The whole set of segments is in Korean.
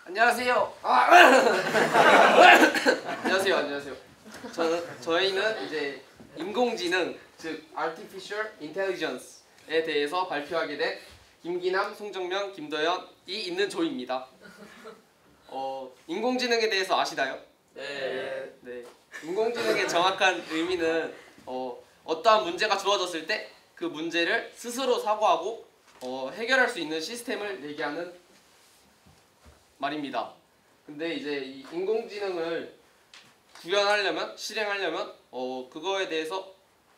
안녕하세요. 안녕하세요. 저희는 이제 인공지능, 즉 Artificial Intelligence에 대해서 발표하게 된 김기남, 송정명, 김도현이 있는 조입니다. 인공지능에 대해서 아시나요? 네. 인공지능의 정확한 의미는 어떠한 문제가 주어졌을 때 그 문제를 스스로 사고하고 해결할 수 있는 시스템을 얘기하는 말입니다. 근데 이제 이 인공지능을 구현하려면, 실행하려면 그거에 대해서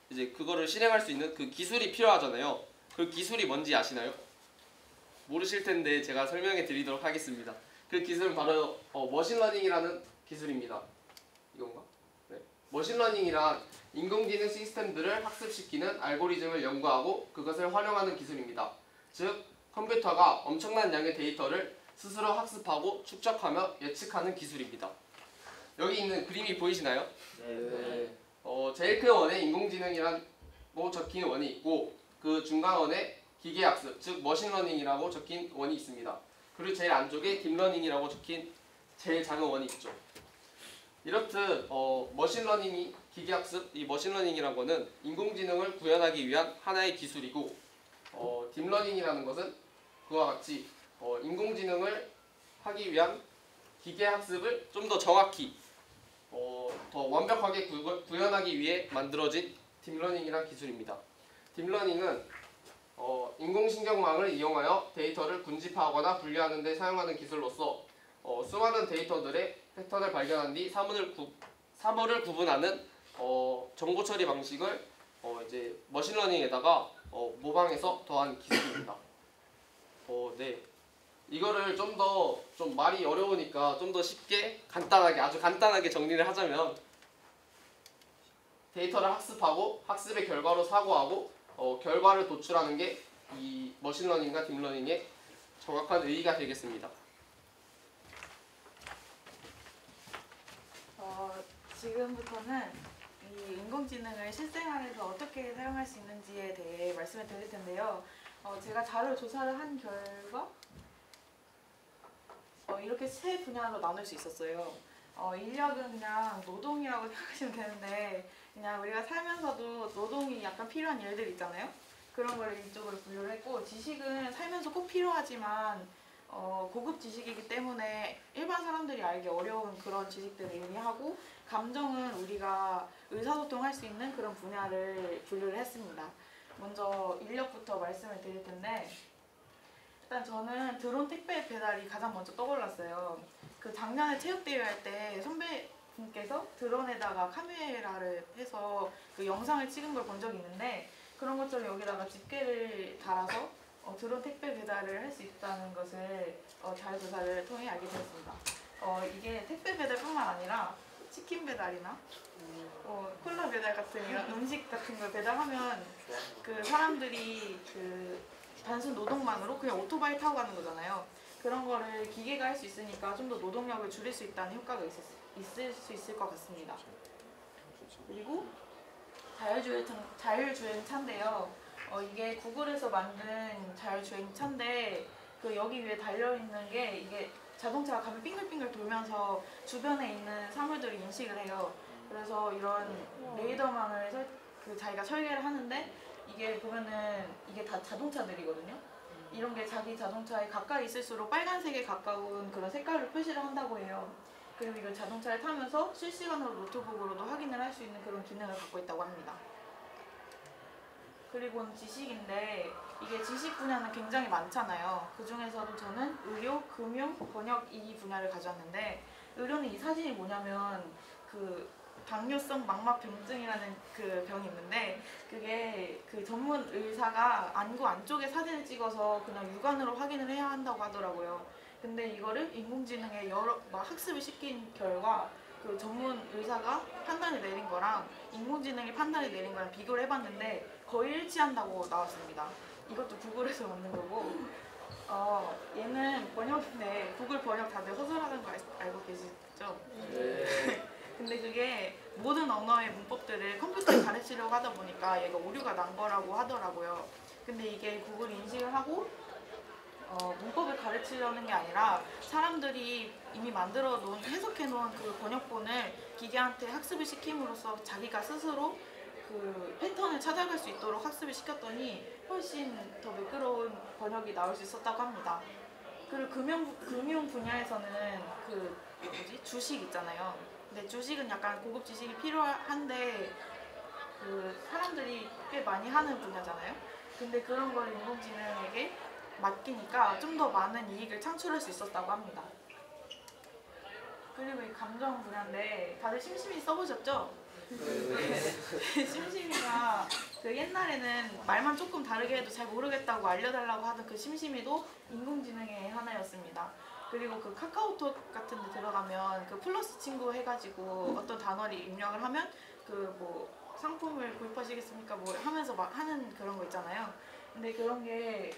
이제 그거를 실행할 수 있는 그 기술이 필요하잖아요. 그 기술이 뭔지 아시나요? 모르실 텐데 제가 설명해 드리도록 하겠습니다. 그 기술은 바로 머신러닝이라는 기술입니다. 이건가? 네. 머신러닝이란 인공지능 시스템들을 학습시키는 알고리즘을 연구하고 그것을 활용하는 기술입니다. 즉 컴퓨터가 엄청난 양의 데이터를 스스로 학습하고 축적하며 예측하는 기술입니다. 여기 있는 그림이 보이시나요? 네. 제일 큰 원에 인공지능이라고 적힌 원이 있고 그 중간 원에 기계학습, 즉 머신러닝이라고 적힌 원이 있습니다. 그리고 제일 안쪽에 딥러닝이라고 적힌 제일 작은 원이 있죠. 이렇듯 머신러닝이 기계학습, 이 머신러닝이라는 거는 인공지능을 구현하기 위한 하나의 기술이고 딥러닝이라는 것은 그와 같이 인공지능을 하기 위한 기계학습을 좀 더 정확히 더 완벽하게 구현하기 위해 만들어진 딥러닝이라는 기술입니다. 딥러닝은 인공신경망을 이용하여 데이터를 군집하거나 분류하는 데 사용하는 기술로서 수많은 데이터들의 패턴을 발견한 뒤 사물을 구분하는 정보 처리 방식을 이제 머신러닝에다가 모방해서 더한 기술입니다. 네. 이거를 좀 말이 어려우니까 좀 더 쉽게 아주 간단하게 정리를 하자면 데이터를 학습하고 학습의 결과로 사고하고 결과를 도출하는 게 이 머신러닝과 딥러닝의 정확한 의의가 되겠습니다. 지금부터는 이 인공지능을 실생활에서 어떻게 사용할 수 있는지에 대해 말씀을 드릴 텐데요. 제가 자료 조사를 한 결과 이렇게 세 분야로 나눌 수 있었어요. 인력은 그냥 노동이라고 생각하시면 되는데 그냥 우리가 살면서도 노동이 약간 필요한 일들 있잖아요. 그런 걸 이쪽으로 분류를 했고, 지식은 살면서 꼭 필요하지만 고급 지식이기 때문에 일반 사람들이 알기 어려운 그런 지식들을 의미하고, 감정은 우리가 의사소통할 수 있는 그런 분야를 분류를 했습니다. 먼저 인력부터 말씀을 드릴 텐데, 일단 저는 드론 택배 배달이 가장 먼저 떠올랐어요. 그 작년에 체육대회 할 때 선배분께서 드론에다가 카메라를 해서 그 영상을 찍은 걸 본 적이 있는데, 그런 것처럼 여기다가 집게를 달아서 드론 택배 배달을 할 수 있다는 것을 자료 조사를 통해 알게 되었습니다. 이게 택배 배달뿐만 아니라 치킨 배달이나 콜라 배달 같은 이런 음식 같은 걸 배달하면 그 사람들이 그 단순 노동만으로 그냥 오토바이 타고 가는 거잖아요. 그런 거를 기계가 할 수 있으니까 좀 더 노동력을 줄일 수 있다는 효과가 있을 수 있을 것 같습니다. 그리고 자율주행차인데요. 이게 구글에서 만든 자율주행차인데 그 여기 위에 달려있는 게 이게 자동차가 가면 빙글빙글 돌면서 주변에 있는 사물들을 인식을 해요. 그래서 이런 레이더망을 자기가 설계를 하는데, 이게 보면은 이게 다 자동차들이거든요. 이런 게 자기 자동차에 가까이 있을수록 빨간색에 가까운 그런 색깔로 표시를 한다고 해요. 그리고 이걸 자동차를 타면서 실시간으로 노트북으로도 확인을 할 수 있는 그런 기능을 갖고 있다고 합니다. 그리고는 지식인데, 이게 지식 분야는 굉장히 많잖아요. 그 중에서도 저는 의료, 금융, 번역 이 분야를 가져왔는데, 의료는 이 사진이 뭐냐면 그 당뇨성 망막병증이라는 그 병이 있는데, 그게 그 전문 의사가 안구 안쪽에 사진을 찍어서 그냥 육안으로 확인을 해야 한다고 하더라고요. 근데 이거를 인공지능에 학습을 시킨 결과 그 전문 의사가 판단을 내린 거랑 인공지능이 판단을 내린 거랑 비교를 해봤는데 거의 일치한다고 나왔습니다. 이것도 구글에서 만든 거고, 얘는 번역인데 구글 번역 다들 허술하는 거 알고 계시죠? 네. 근데 그게 모든 언어의 문법들을 컴퓨터에 가르치려고 하다 보니까 얘가 오류가 난 거라고 하더라고요. 근데 이게 구글이 인식을 하고 문법을 가르치려는 게 아니라 사람들이 이미 만들어 놓은 해석해 놓은 그 번역본을 기계한테 학습을 시킴으로써 자기가 스스로 그 패턴을 찾아갈 수 있도록 학습을 시켰더니 훨씬 더 매끄러운 번역이 나올 수 있었다고 합니다. 그리고 금융 분야에서는 그 뭐지 주식 있잖아요. 근데 주식은 약간 고급 지식이 필요한데 그 사람들이 꽤 많이 하는 분야잖아요. 근데 그런 걸 인공지능에게 맡기니까 좀 더 많은 이익을 창출할 수 있었다고 합니다. 그리고 이 감정 분야인데 다들 심심이 써보셨죠? 심심이가 그 옛날에는 말만 조금 다르게 해도 잘 모르겠다고 알려달라고 하던 그 심심이도 인공지능의 하나였습니다. 그리고 그 카카오톡 같은 데 들어가면 그 플러스 친구 해가지고 어떤 단어를 입력을 하면 그 뭐 상품을 구입하시겠습니까? 뭐 하면서 막 하는 그런 거 있잖아요. 근데 그런 게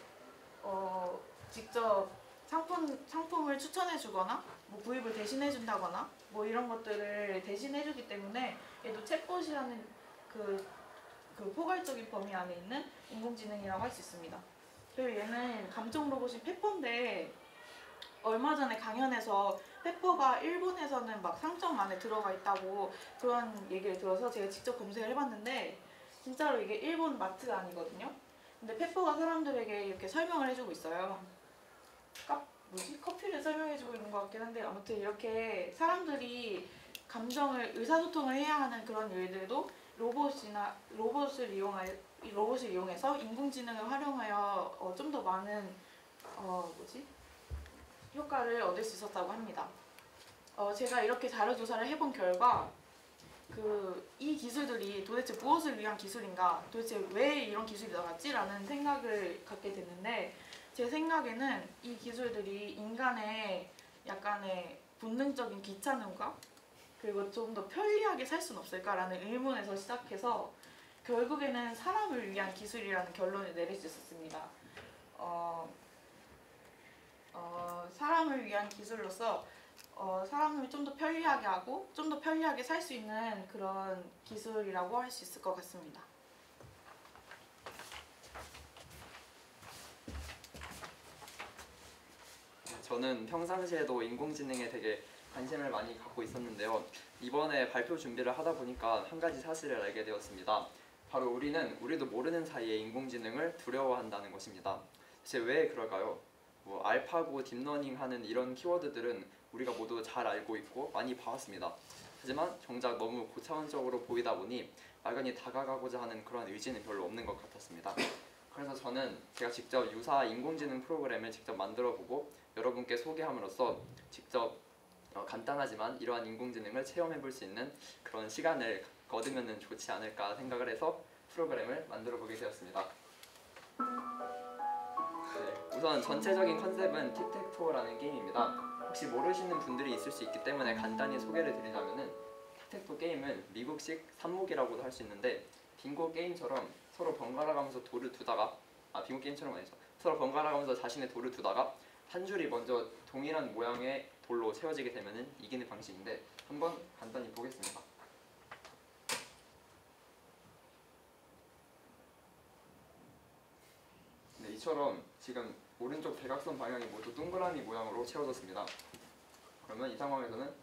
직접 상품을 추천해 주거나 뭐 구입을 대신해 준다거나 뭐 이런 것들을 대신해 주기 때문에 얘도 챗봇이라는 그 포괄적인 범위 안에 있는 인공지능이라고 할 수 있습니다. 그리고 얘는 감정 로봇인 페퍼인데 얼마 전에 강연에서 페퍼가 일본에서는 막 상점 안에 들어가 있다고 그런 얘기를 들어서 제가 직접 검색을 해봤는데 진짜로 이게 일본 마트가 아니거든요. 근데 페퍼가 사람들에게 이렇게 설명을 해주고 있어요. 커피를 설명해주고 있는 것 같긴 한데 아무튼 이렇게 사람들이 감정을 의사소통을 해야 하는 그런 일들도 로봇을 이용해서 인공지능을 활용하여 좀 더 많은 효과를 얻을 수 있었다고 합니다. 제가 이렇게 자료 조사를 해본 결과 이 기술들이 도대체 무엇을 위한 기술인가, 도대체 왜 이런 기술이 나왔지라는 생각을 갖게 됐는데 제 생각에는 이 기술들이 인간의 약간의 본능적인 귀찮음과 그리고 좀 더 편리하게 살 수는 없을까라는 의문에서 시작해서 결국에는 사람을 위한 기술이라는 결론을 내릴 수 있었습니다. 사람을 위한 기술로서 사람을 좀 더 편리하게 하고 좀 더 편리하게 살 수 있는 그런 기술이라고 할 수 있을 것 같습니다. 저는 평상시에도 인공지능에 되게 관심을 많이 갖고 있었는데요. 이번에 발표 준비를 하다 보니까 한 가지 사실을 알게 되었습니다. 바로 우리도 모르는 사이에 인공지능을 두려워한다는 것입니다. 대체 왜 그럴까요? 뭐 알파고, 딥러닝 하는 이런 키워드들은 우리가 모두 잘 알고 있고 많이 봐왔습니다. 하지만 정작 너무 고차원적으로 보이다 보니 막연히 다가가고자 하는 그런 의지는 별로 없는 것 같았습니다. 그래서 저는 제가 직접 유사 인공지능 프로그램을 직접 만들어보고 여러분께 소개함으로써 직접 간단하지만 이러한 인공지능을 체험해볼 수 있는 그런 시간을 얻으면 좋지 않을까 생각을 해서 프로그램을 만들어보게 되었습니다. 우선 전체적인 컨셉은 틱택토라는 게임입니다. 혹시 모르시는 분들이 있을 수 있기 때문에 간단히 소개를 드리자면은 틱택토 게임은 미국식 산목이라고도 할 수 있는데 빙고 게임처럼 서로 번갈아 가면서 돌을 두다가 빙고 게임처럼 아니죠. 서로 번갈아 가면서 자신의 돌을 두다가 한 줄이 먼저 동일한 모양의 돌로 채워지게 되면은 이기는 방식인데 한번 간단히 보겠습니다. 네, 이처럼 지금 오른쪽 대각선 방향이 모두 동그라미 모양으로 채워졌습니다. 그러면 이 상황에서는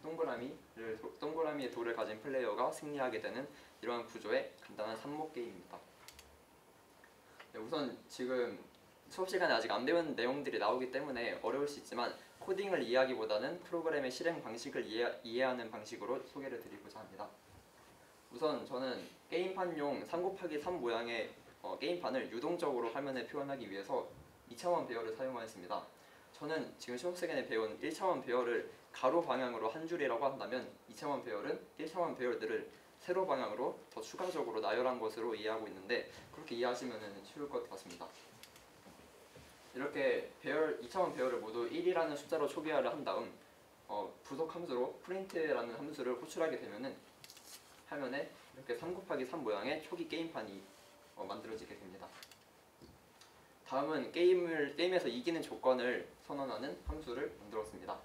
동그라미의 돌을 가진 플레이어가 승리하게 되는 이러한 구조의 간단한 산목 게임입니다. 네, 우선 지금 수업 시간에 아직 안 배운 내용들이 나오기 때문에 어려울 수 있지만 코딩을 이해하기보다는 프로그램의 실행 방식을 이해하는 방식으로 소개를 드리고자 합니다. 우선 저는 게임판용 3곱하기3 모양의 게임판을 유동적으로 화면에 표현하기 위해서 2차원 배열을 사용하였습니다. 저는 지금 수업 시간에 배운 1차원 배열을 가로 방향으로 한 줄이라고 한다면 2차원 배열은 1차원 배열들을 세로 방향으로 더 추가적으로 나열한 것으로 이해하고 있는데 그렇게 이해하시면 쉬울 것 같습니다. 이렇게 2차원 배열을 모두 1이라는 숫자로 초기화를 한 다음 부속 함수로 print라는 함수를 호출하게 되면은 화면에 이렇게 3곱하기3 모양의 초기 게임판이 만들어지게 됩니다. 다음은 게임에서 이기는 조건을 선언하는 함수를 만들었습니다.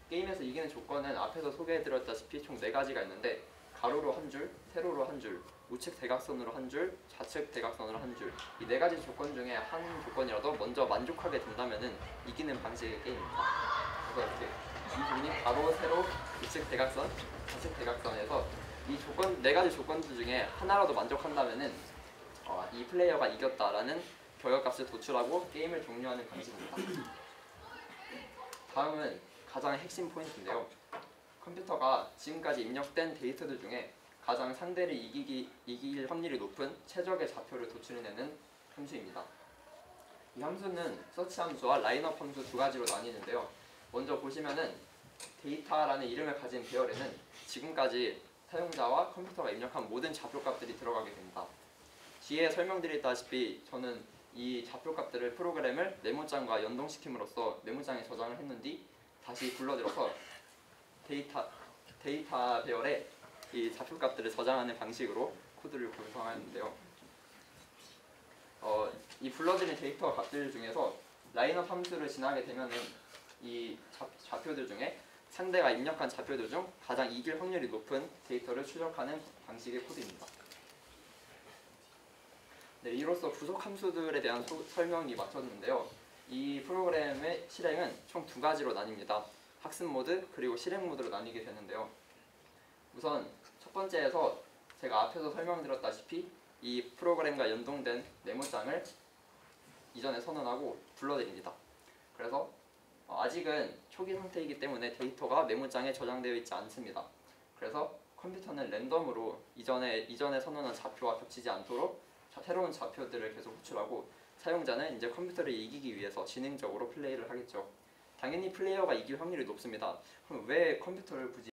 게임에서 이기는 조건은 앞에서 소개해드렸다시피 총 4가지가 있는데 가로로 한 줄, 세로로 한 줄, 우측 대각선으로 한 줄, 좌측 대각선으로 한 줄. 이 네 가지 조건 중에 한 조건이라도 먼저 만족하게 된다면은 이기는 방식의 게임입니다. 그래서 이렇게 이 부분이 바로, 세로, 우측 대각선, 좌측 대각선에서 이 조건 네 가지 조건들 중에 하나라도 만족한다면은 이 플레이어가 이겼다라는 결과값을 도출하고 게임을 종료하는 방식입니다. 다음은 가장 핵심 포인트인데요. 컴퓨터가 지금까지 입력된 데이터들 중에 가장 상대를 이길 확률이 높은 최적의 좌표를 도출해내는 함수입니다. 이 함수는 서치 함수와 라인업 함수 두 가지로 나뉘는데요. 먼저 보시면은 데이터라는 이름을 가진 배열에는 지금까지 사용자와 컴퓨터가 입력한 모든 좌표값들이 들어가게 됩니다. 뒤에 설명드렸다시피 저는 이 좌표값들을 프로그램을 메모장과 연동시킴으로써 메모장에 저장을 했는 뒤 다시 불러들여서 데이터 배열에 이 좌표값들을 저장하는 방식으로 코드를 구성하는데요. 이 불러들인 데이터 값들 중에서 라인업 함수를 지나게 되면은 이 좌표들 중에 상대가 입력한 좌표들 중 가장 이길 확률이 높은 데이터를 추적하는 방식의 코드입니다. 네, 이로써 부속 함수들에 대한 설명이 마쳤는데요. 이 프로그램의 실행은 총 두 가지로 나뉩니다. 학습 모드 그리고 실행 모드로 나뉘게 되는데요. 우선 첫 번째에서 제가 앞에서 설명드렸다시피 이 프로그램과 연동된 메모장을 이전에 선언하고 불러드립니다. 그래서 아직은 초기 상태이기 때문에 데이터가 메모장에 저장되어 있지 않습니다. 그래서 컴퓨터는 랜덤으로 이전에 선언한 좌표와 겹치지 않도록 새로운 좌표들을 계속 호출하고 사용자는 이제 컴퓨터를 이기기 위해서 지능적으로 플레이를 하겠죠. 당연히 플레이어가 이길 확률이 높습니다. 그럼 왜 컴퓨터를 굳이